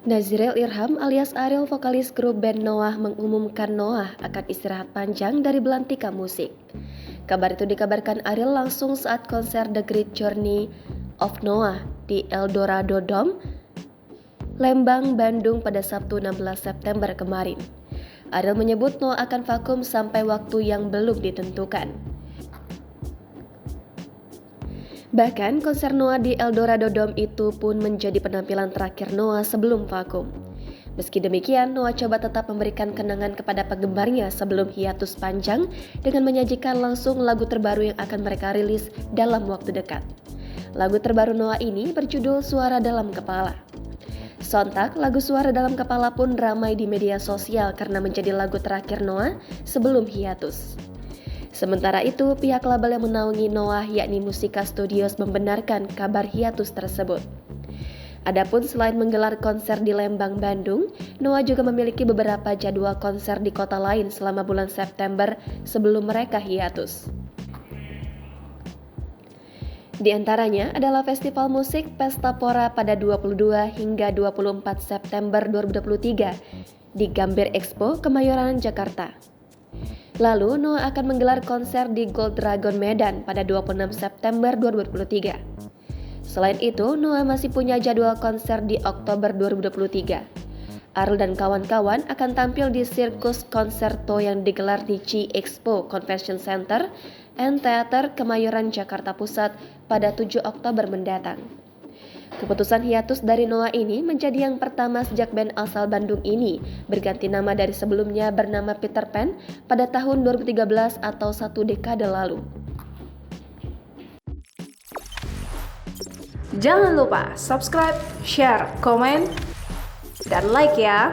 Nazril Irham alias Ariel vokalis grup band Noah mengumumkan Noah akan istirahat panjang dari belantika musik. Kabar itu dikabarkan Ariel langsung saat konser The Great Journey of Noah di Eldorado Dome, Lembang, Bandung pada Sabtu 16 September kemarin. Ariel menyebut Noah akan vakum sampai waktu yang belum ditentukan. Bahkan konser Noah di Eldorado Dome itu pun menjadi penampilan terakhir Noah sebelum vakum. Meski demikian, Noah coba tetap memberikan kenangan kepada penggemarnya sebelum hiatus panjang dengan menyajikan langsung lagu terbaru yang akan mereka rilis dalam waktu dekat. Lagu terbaru Noah ini berjudul Suara Dalam Kepala. Sontak, lagu Suara Dalam Kepala pun ramai di media sosial karena menjadi lagu terakhir Noah sebelum hiatus. Sementara itu, pihak label yang menaungi Noah yakni Musika Studios membenarkan kabar hiatus tersebut. Adapun selain menggelar konser di Lembang, Bandung, Noah juga memiliki beberapa jadwal konser di kota lain selama bulan September sebelum mereka hiatus. Di antaranya adalah festival musik Pesta Pora pada 22 hingga 24 September 2023 di Gambir Expo, Kemayoran, Jakarta. Lalu, Noah akan menggelar konser di Gold Dragon Medan pada 26 September 2023. Selain itu, Noah masih punya jadwal konser di Oktober 2023. Ariel dan kawan-kawan akan tampil di Sirkus Concerto yang digelar di G-Expo Convention Center and Theater Kemayoran, Jakarta Pusat pada 7 Oktober mendatang. Keputusan hiatus dari Noah ini menjadi yang pertama sejak band asal Bandung ini berganti nama dari sebelumnya bernama Peter Pan pada tahun 2013 atau satu dekade lalu. Jangan lupa subscribe, share, komen, dan like ya!